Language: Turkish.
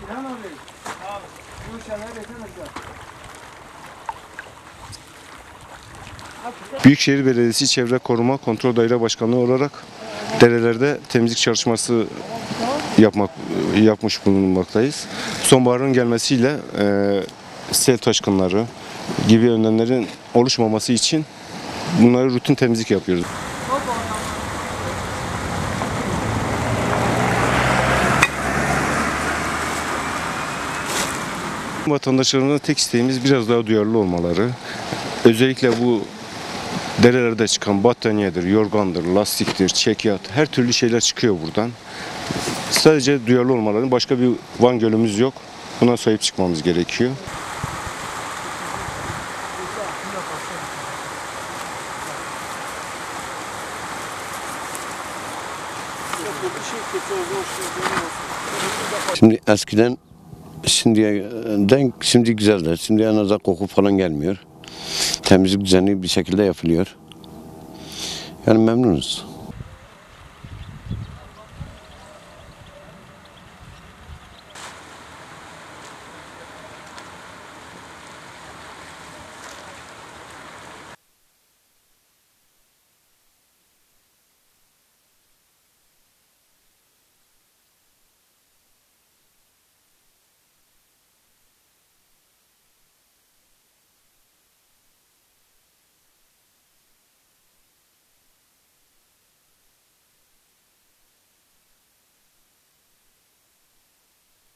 İlhan abi, bu şeyler yetemezler. Büyükşehir Belediyesi Çevre Koruma Kontrol Daire Başkanlığı olarak derelerde temizlik çalışması yapmış bulunmaktayız. Sonbaharın gelmesiyle sel taşkınları gibi önlemlerin oluşmaması için bunları rutin temizlik yapıyoruz. Vatandaşlarımızdan tek isteğimiz biraz daha duyarlı olmaları. Özellikle bu derelerde çıkan battaniyedir, yorgandır, lastiktir, çekyat, her türlü şeyler çıkıyor buradan. Sadece duyarlı olmaları, başka bir Van Gölümüz yok. Buna sahip çıkmamız gerekiyor. Şimdi eskiden şimdi güzeldir. Şimdi en azından koku falan gelmiyor. Temizlik düzenli bir şekilde yapılıyor. Yani memnunuz.